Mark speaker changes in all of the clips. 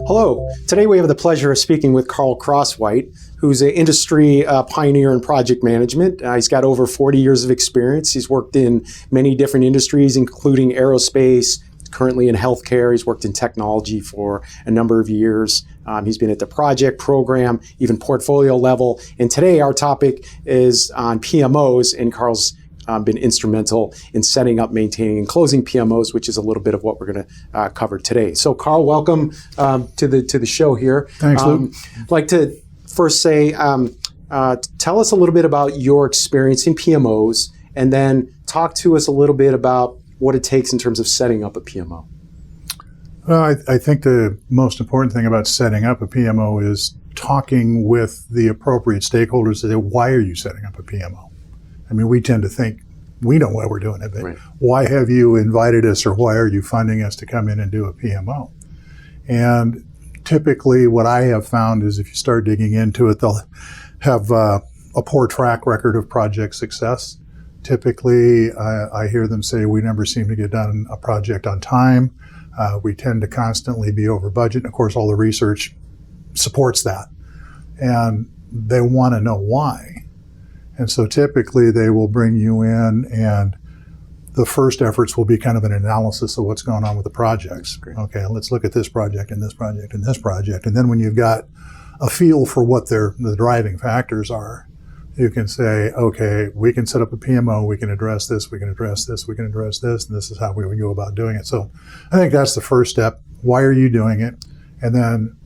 Speaker 1: Hello. Today we have the pleasure of speaking with Carl Crosswhite, who's an industry pioneer in project management. He's got over 40 years of experience. He's worked in many different industries, including aerospace, currently in healthcare. He's worked in technology for a number of years. He's been at the project, program, even portfolio level. And today our topic is on PMOs, and Carl's been instrumental in setting up, maintaining, and closing PMOs, which is a little bit of what we're going to cover today. So, Carl, welcome to the show here.
Speaker 2: Thanks, Luke.
Speaker 1: I'd like to first say, tell us a little bit about your experience in PMOs, and then talk to us a little bit about what it takes in terms of setting up a PMO.
Speaker 2: Well, I think the most important thing about setting up a PMO is talking with the appropriate stakeholders to say, why are you setting up a PMO? I mean, we tend to think we know why we're doing it, but right. Why have you invited us, or why are you funding us to come in and do a PMO? And typically what I have found is if you start digging into it, they'll have a poor track record of project success. Typically, I hear them say, we never seem to get done a project on time. We tend to constantly be over budget. And of course, all the research supports that. And they want to know why. And so typically they will bring you in, and the first efforts will be kind of an analysis of what's going on with the projects. Okay, let's look at this project and this project and this project. And then when you've got a feel for what the driving factors are, you can say, okay, we can set up a PMO, we can address this, we can address this, we can address this, and this is how we would go about doing it. So I think that's the first step. Why are you doing it? And then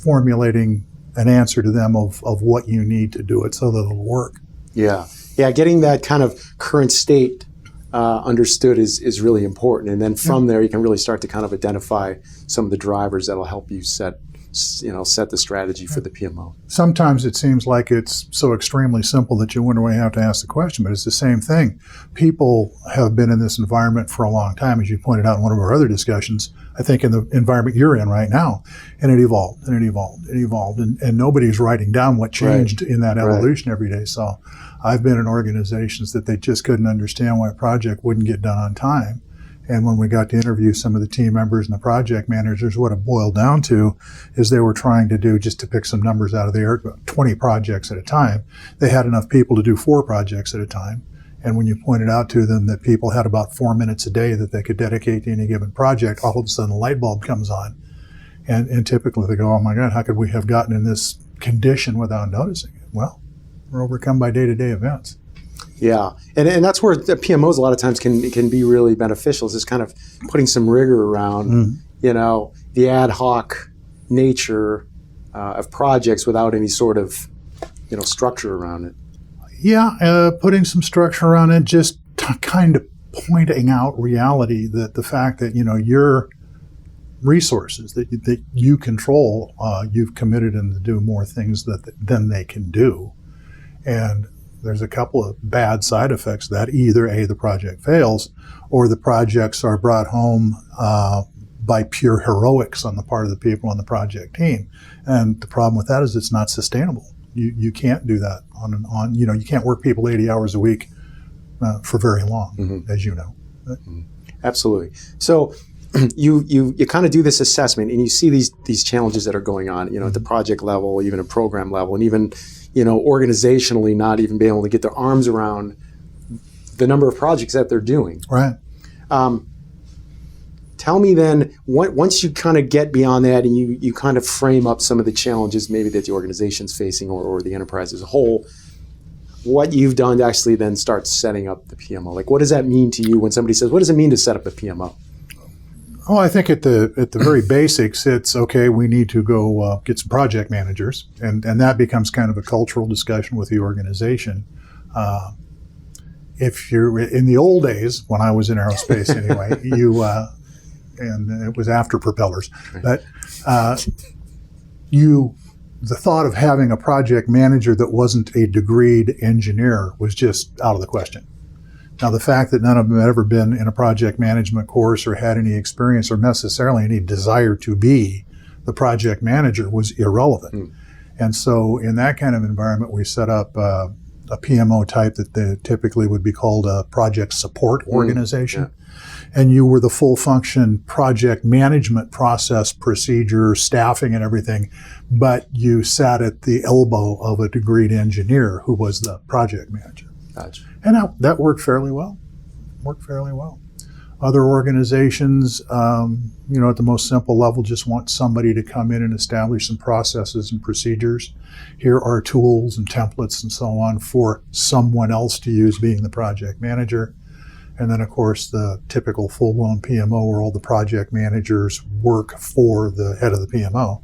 Speaker 2: formulating an answer to them of what you need to do it so that it'll work.
Speaker 1: Yeah, getting that kind of current state understood is really important. And then from there, you can really start to kind of identify some of the drivers that'll help you set the strategy for the PMO.
Speaker 2: Sometimes it seems like it's so extremely simple that you wonder why you have to ask the question, but it's the same thing. People have been in this environment for a long time, as you pointed out in one of our other discussions, I think in the environment you're in right now, and it evolved, and it evolved, and it evolved, and nobody's writing down what changed in that evolution every day. So I've been in organizations that they just couldn't understand why a project wouldn't get done on time. And when we got to interview some of the team members and the project managers, what it boiled down to is they were trying to do, just to pick some numbers out of the air, 20 projects at a time. They had enough people to do 4 projects at a time. And when you pointed out to them that people had about 4 minutes a day that they could dedicate to any given project, all of a sudden a light bulb comes on. And typically they go, oh my God, how could we have gotten in this condition without noticing it? Well, we're overcome by day-to-day events.
Speaker 1: Yeah, and that's where the PMOs a lot of times can be really beneficial, is just kind of putting some rigor around, the ad hoc nature of projects without any sort of, structure around it.
Speaker 2: Yeah, putting some structure around it, just kind of pointing out reality, that the fact that, your resources that you control, you've committed them to do more things than they can do. And there's a couple of bad side effects that either A, the project fails, or the projects are brought home by pure heroics on the part of the people on the project team. And the problem with that is it's not sustainable. You can't do that you can't work people 80 hours a week for very long, as you know.
Speaker 1: Absolutely. So you kind of do this assessment, and you see these challenges that are going on, at the project level, even at program level, and even organizationally not even being able to get their arms around the number of projects that they're doing.
Speaker 2: Right.
Speaker 1: Tell me then, once you kind of get beyond that and you kind of frame up some of the challenges maybe that the organization's facing or the enterprise as a whole, what you've done to actually then start setting up the PMO. Like, what does that mean to you when somebody says, what does it mean to set up a PMO?
Speaker 2: Oh, I think at the very basics, it's okay, we need to go get some project managers, and that becomes kind of a cultural discussion with the organization. If you're in the old days, when I was in aerospace anyway, and it was after propellers, but the thought of having a project manager that wasn't a degreed engineer was just out of the question. Now, the fact that none of them had ever been in a project management course or had any experience or necessarily any desire to be the project manager was irrelevant. And so in that kind of environment, we set up a PMO type that they typically would be called a project support organization.
Speaker 1: Yeah.
Speaker 2: And you were the full function project management process, procedure, staffing and everything, but you sat at the elbow of a degreed engineer who was the project manager.
Speaker 1: Gotcha.
Speaker 2: And that worked fairly well. Other organizations, at the most simple level, just want somebody to come in and establish some processes and procedures. Here are tools and templates and so on for someone else to use, being the project manager. And then, of course, the typical full-blown PMO where all the project managers work for the head of the PMO.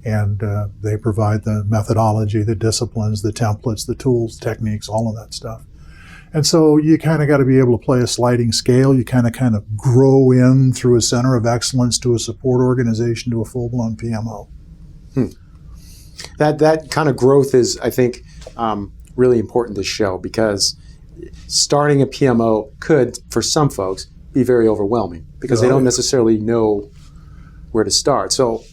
Speaker 2: And they provide the methodology, the disciplines, the templates, the tools, techniques, all of that stuff. And so you kind of got to be able to play a sliding scale. You kind of grow in through a center of excellence to a support organization to a full-blown PMO.
Speaker 1: That kind of growth is, I think, really important to show, because starting a PMO could, for some folks, be very overwhelming because they don't necessarily know where to start. So,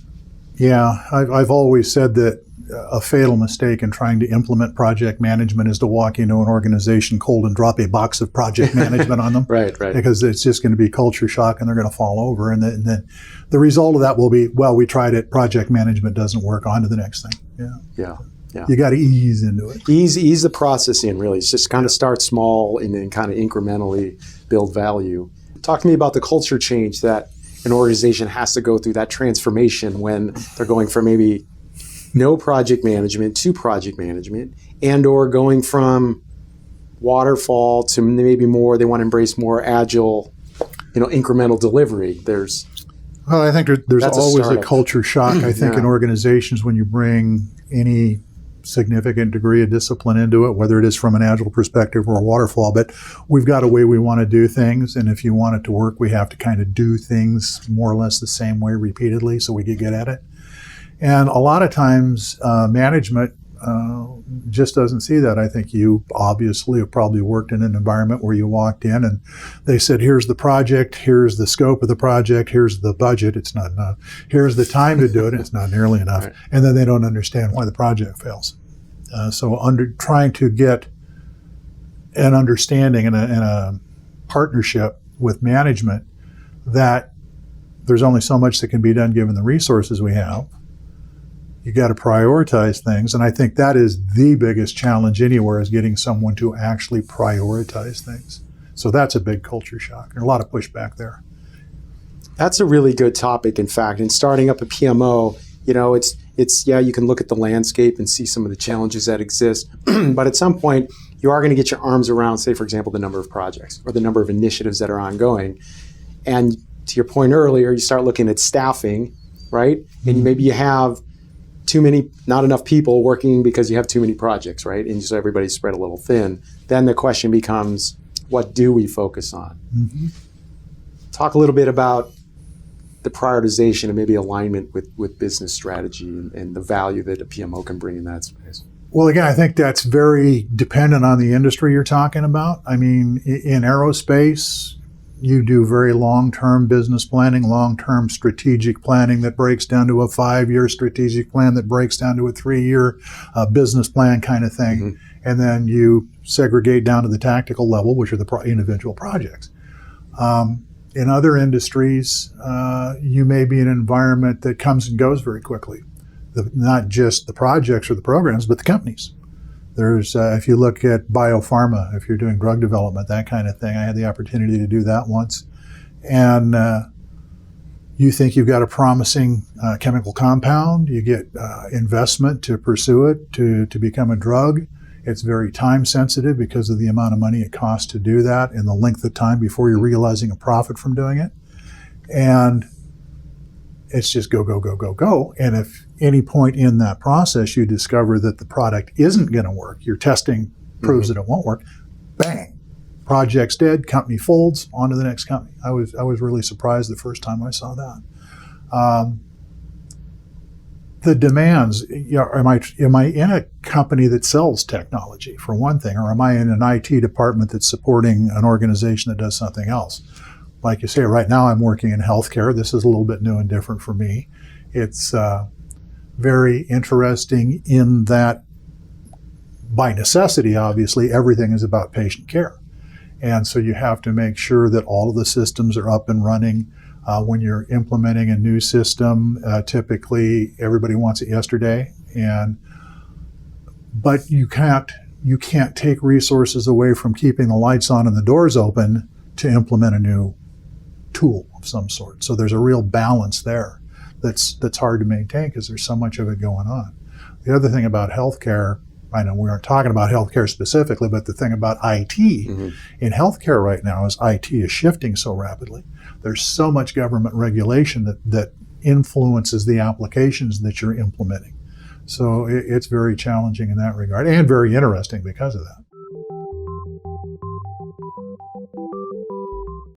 Speaker 2: yeah, I've always said that a fatal mistake in trying to implement project management is to walk into an organization cold and drop a box of project management on them.
Speaker 1: Right.
Speaker 2: Because it's just going to be culture shock and they're going to fall over. And then the result of that will be, well, we tried it, project management doesn't work, on to the next thing. Yeah. You got to ease into it.
Speaker 1: Ease the process in, really. It's just kind of start small and then kind of incrementally build value. Talk to me about the culture change that an organization has to go through, that transformation when they're going from maybe no project management to project management, and or going from waterfall to maybe more, they want to embrace more agile, incremental delivery.
Speaker 2: Well, I think there's always a
Speaker 1: startup.
Speaker 2: Culture shock, I think, in organizations when you bring any significant degree of discipline into it, whether it is from an agile perspective or a waterfall. But we've got a way we want to do things, and if you want it to work, we have to kind of do things more or less the same way repeatedly so we get good at it. And a lot of times management just doesn't see that. I think you obviously have probably worked in an environment where you walked in and they said, here's the project, here's the scope of the project, here's the budget, it's not enough. Here's the time to do it, it's not nearly enough. Right. And then they don't understand why the project fails. So trying to get an understanding and a partnership with management that there's only so much that can be done given the resources we have. You got to prioritize things, and I think that is the biggest challenge anywhere, is getting someone to actually prioritize things. So that's a big culture shock, and a lot of pushback there.
Speaker 1: That's a really good topic, in fact. In starting up a PMO, it's you can look at the landscape and see some of the challenges that exist, but at some point, you are going to get your arms around, say, for example, the number of projects or the number of initiatives that are ongoing. And to your point earlier, you start looking at staffing, right? And maybe you have not enough people working because you have too many projects, right? And so everybody's spread a little thin. Then the question becomes, what do we focus on? Mm-hmm. Talk a little bit about the prioritization and maybe alignment with business strategy and the value that a PMO can bring in that space.
Speaker 2: Well, again, I think that's very dependent on the industry you're talking about. I mean, in aerospace, you do very long-term business planning, long-term strategic planning that breaks down to a 5-year strategic plan that breaks down to a 3-year business plan kind of thing. Mm-hmm. And then you segregate down to the tactical level, which are the individual projects. In other industries, you may be in an environment that comes and goes very quickly. Not just the projects or the programs, but the companies. There's, if you look at biopharma, if you're doing drug development, that kind of thing. I had the opportunity to do that once. And you think you've got a promising chemical compound, you get investment to pursue it, to become a drug. It's very time sensitive because of the amount of money it costs to do that and the length of time before you're realizing a profit from doing it. And it's just go, go, go, go, go. And if any point in that process you discover that the product isn't going to work, your testing proves that it won't work, bang, project's dead, company folds, on to the next company. I was really surprised the first time I saw that. The demands, am I in a company that sells technology, for one thing, or am I in an IT department that's supporting an organization that does something else? Like you say, right now I'm working in healthcare. This is a little bit new and different for me. It's very interesting in that by necessity, obviously, everything is about patient care. And so you have to make sure that all of the systems are up and running. When you're implementing a new system, typically everybody wants it yesterday, but you can't take resources away from keeping the lights on and the doors open to implement a new tool of some sort. So there's a real balance there that's hard to maintain because there's so much of it going on. The other thing about healthcare, I know we aren't talking about healthcare specifically, but the thing about IT in healthcare right now is IT is shifting so rapidly. There's so much government regulation that influences the applications that you're implementing. So it's very challenging in that regard and very interesting because of that.